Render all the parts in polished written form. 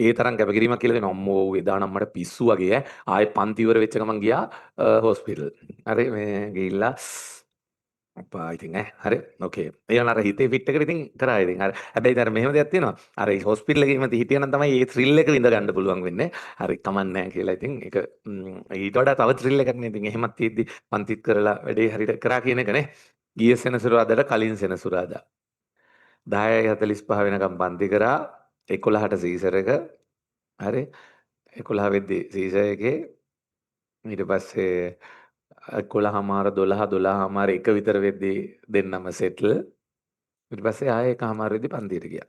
ඒ තරම් කැපකිරීමක් කියලා දෙනවා. අම්මෝ එදා නම් මට පිස්සු වගේ ඈ. ආයේ පන්ති ඉවර වෙච්ච ගමන් ගියා හොස්පිටල්. හරි මේ ගිහිල්ලා අප්පා ඉතින් හරි ඕකේ. ඊළඟ අර හිතේ ෆිට් එකට ඉතින් කරා ඉතින්. හරි. හැබැයි දැන් මෙහෙම දෙයක් තියෙනවා. අර හොස්පිටල් එකේ ඉමති හිටියනම් තමයි ඒ ත්‍රිල් එක විඳ ගන්න පුළුවන් වෙන්නේ. හරි කමන්නේ නැහැ කියලා ඉතින් ඒක ඊට වඩා තව ත්‍රිල් එකක් නේ. ඉතින් එහෙමත් තියෙද්දි පන්තිත් කරලා වැඩේ හරියට කරා කියන එක නේ. ගිය සෙනසුරාදාට කලින් සෙනසුරාදා 10:45 වෙනකම් පන්ති කරා 11ට සීසර් එක හරි 11 වෙද්දි සීසර් එකේ ඊට පස්සේ 11:00මාර 12:00 1 විතර වෙද්දී දෙන්නම සෙටල් ඊට පස්සේ ආයේ 1:00 වෙද්දි පන්තියට ගියා.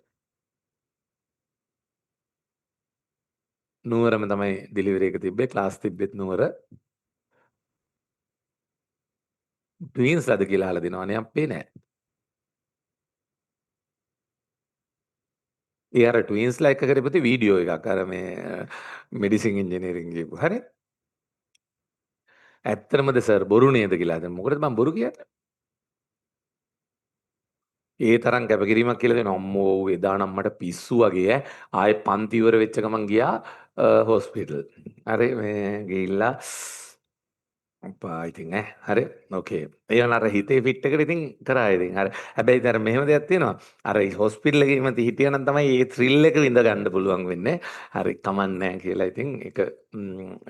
නුවරම තමයි ඩිලිවරි එක තිබ්බේ ක්ලාස් තිබ්බෙත් නුවර. ට්වින්ස්ලාද කියලා අහලා දෙනවනේ අපේ නෑ. ඒ අර ට්වින්ස්ලා එක්ක කරපති වීඩියෝ එකක් අර මේ මෙඩිසින් ඉංජිනේරින් කියපු. හරි. ඇත්තටමද සර් බොරු නේද කියලා. දැන් මොකටද මම බොරු කියන්නේ? ඒ තරම් කැපකිරීමක් කියලා දෙනවා. අම්මෝ එදා නම් මට පිස්සු වගේ ඈ. ආයේ පන්ති ඉවර වෙච්ච ගමන් ගියා හොස්පිටල්. හරි මේ ගිහිල්ලා අප්පා ඉතින් හරි ඕකේ. ඊළඟ අර හිතේ ෆිට් එකට ඉතින් කරා ඉතින්. හරි. හැබැයි දැන් මෙහෙම දෙයක් තියෙනවා. අර හොස්පිටල් එකේ ඉමති හිටියනම් තමයි මේ ත්‍රිල් එක විඳ ගන්න පුළුවන් වෙන්නේ. හරි කමන්නේ නැහැ කියලා ඉතින් ඒක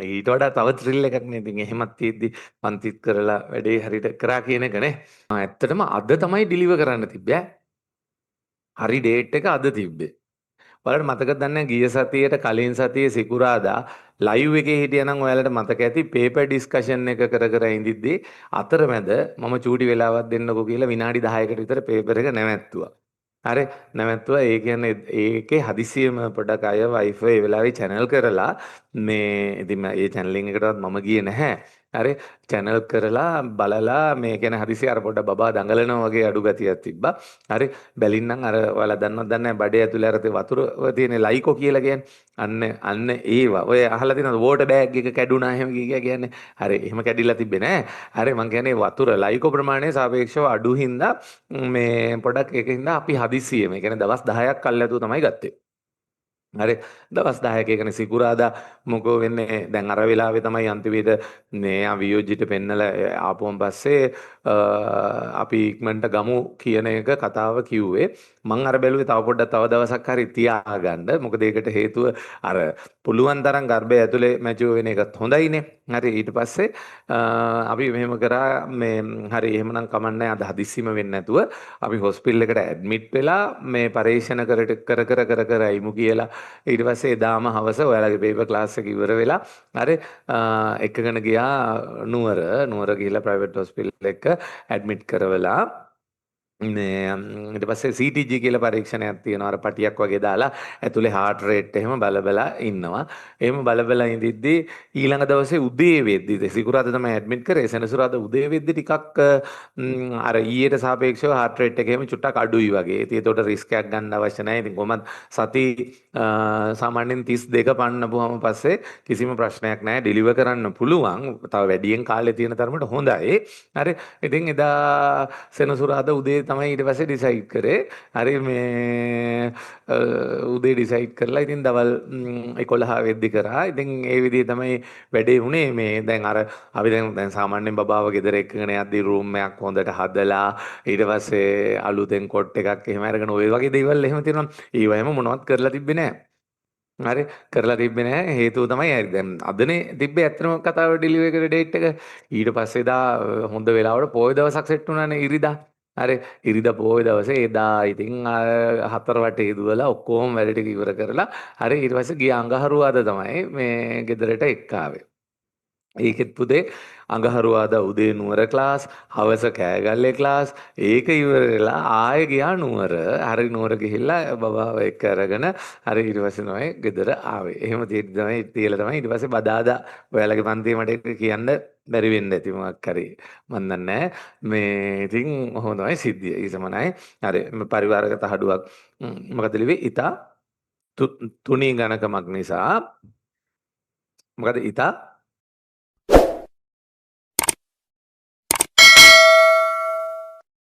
ඊට වඩා තව ත්‍රිල් එකක් නේ. ඉතින් එහෙමත් තියෙද්දි පන්තිත් කරලා වැඩේ හරියට කරා කියන එක නේ. ඇත්තටම අද තමයි ඩිලිවර් කරන්න තිබ්බේ. හරි ඩේට් එක අද තිබ්බේ. ඔයාලට මතකද දන්නේ ගිය සතියේට කලින් සතියේ සිකුරාදා ලයිව් එකේ හිටියනම් ඔයාලට මතක ඇති පේපර් ඩිස්කෂන් එක කර කර ඉඳිද්දී අතරමැද මම චූටි වෙලාවක් දෙන්නකෝ කියලා විනාඩි 10කට විතර පේපර් එක නැවැත්තුවා. හරි නැවැත්තුවා ඒ කියන්නේ ඒකේ හදිසියෙම පොඩක් අය වයිෆයි ඒ වෙලාවේ channel කරලා මේ ඉතින් ඒ channel එකකටවත් මම ගියේ නැහැ. හරි channel කරලා බලලා මේ කියන්නේ හදිසිය අර පොඩ බබා දඟලනවා වගේ අඩු ගතියක් තිබ්බා. හරි බැලින්නම් අර ඔයාලා දන්නවද දන්නේ නැහැ බඩේ ඇතුලේ අර වතුර තියෙන ලයිකෝ කියලා කියන්නේ. අන්න ඒවා. ඔය අහලා තියෙනවද වෝටර් බෑග් එක කැඩුනා එහෙම කියන්නේ. හරි එහෙම කැඩිලා තිබ්බේ නෑ. හරි මං කියන්නේ වතුර ලයිකෝ ප්‍රමාණය සාපේක්ෂව අඩු හින්දා මේ පොඩක් ඒකින්ද අපි හදිස්සියෙම ඒ කියන්නේ දවස් 10ක් කල්ැතුව තමයි ගත්තේ. හරි දවස් 10ක එකනේ සිකුරාදා මොකෝ වෙන්නේ දැන් අර වෙලාවේ තමයි අන්තිමේට මේ අවියෝජිත පෙන්නලා ආපුවම පස්සේ අපි ඉක්මනට ගමු කියන එක කතාව කිව්වේ මං අර බැලුවේ තව පොඩ්ඩක් තව දවසක් හරි තියාගන්න මොකද ඒකට හේතුව අර පුළුවන් තරම් ගර්භය ඇතුලේ මැචුව වෙන එකත් හොඳයිනේ හරි ඊට පස්සේ අපි මෙහෙම කරා මේ හරි එහෙමනම් කමන්නේ අද හදිස්සියම වෙන්නේ නැතුව අපි හොස්පිටල් එකට ඇඩ්මිට් වෙලා මේ පරීක්ෂණ කර ඉමු කියලා ඊට පස්සේ එදාම හවස ඔයාලගේ පේපර් ක්ලාස් එක ඉවර වෙලා හරි එකගෙන ගියා නුවර ගිහිල්ලා ප්‍රයිවට් හොස්පිටල් එක ඇඩ්මිට් කරවලා මේ ඊට පස්සේ CTG කියලා පරීක්ෂණයක් තියෙනවා අර පටියක් වගේ දාලා ඇතුලේ heart rate එහෙම බල ඉන්නවා. එහෙම බල ඉඳිද්දී ඊළඟ දවසේ උදේ වෙද්දී සිකුරාදා තමයි ඇඩ්මිට් කරේ. සෙනසුරාදා උදේ වෙද්දී ටිකක් අර ඊයට සාපේක්ෂව heart rate එක එහෙම චුට්ටක් අඩුයි වගේ. ඉතින් ඒකට රිස්ක් එකක් ගන්න අවශ්‍ය නැහැ. ඉතින් කොහොමද සති සාමාන්‍යයෙන් 32 පන්නපුවම පස්සේ කිසිම ප්‍රශ්නයක් නැහැ. ඩිලිවර් කරන්න පුළුවන්. තව වැඩියෙන් කාලේ තියෙන තරමට හොඳයි. හරි. ඉතින් එදා සෙනසුරාදා උදේ තමයි ඊට පස්සේ ඩිසයිඩ් කරේ. හරි මේ උදේ ඩිසයිඩ් කරලා ඉතින් දවල් 11 වෙද්දි කරා. ඉතින් ඒ විදිහේ තමයි වැඩේ වුණේ. මේ දැන් අර අපි දැන් සාමාන්‍යයෙන් බබාව ගෙදර එක්කගෙන යද්දි රූම් එකක් හොඳට හදලා ඊට පස්සේ අලුතෙන් කොට් එකක් එහෙම අරගෙන ওই වගේ දේවල් එහෙම තියෙනවා. ඒව එහෙම මොනවත් කරලා තිබ්බේ නැහැ. හරි කරලා තිබ්බේ නැහැ හේතුව තමයි හරි දැන් අදනේ තිබ්බේ ඇත්තම කතාව ඩෙලිවරි කරේ ඩේට් එක ඊට පස්සේ දා හොඳ වෙලාවට පොය දවසක් සෙට් වුණානේ ඉරිදා හරි ඉරිදා පොය දවසේ එදා ඉතින් හතර වටේ දුවලා ඔක්කොම වැඩ ටික ඉවර කරලා හරි ඊට පස්සේ ගිය අඟහරුවාද තමයි මේ ගෙදරට එක්කාවේ ඒකෙත් පුතේ අඟහරුවාදා උදේ නුවර ක්ලාස් හවස කෑගල්ලේ ක්ලාස් ඒක ඉවර වෙලා ආයෙ ගියා නුවර හරි නුවර ගිහිල්ලා බබාව එක්ක අරගෙන හරි ඊට පස්සේ තමයි ගෙදර ආවේ එහෙම තමයි තියලා තමයි ඊට පස්සේ බදාදා ඔයාලගේ පන්තියේ මට ඒක කියන්න බැරි වෙන්න ඇති මොකක් හරි මන් දන්නේ මේ ඉතින් ඔහොම තමයි සිද්ධිය ඊසමනයි හරි පරිවාරගත හඩුවක් මොකද ලිව්වේ ඉතා තුනී ගණකමක් නිසා මොකද ඉතා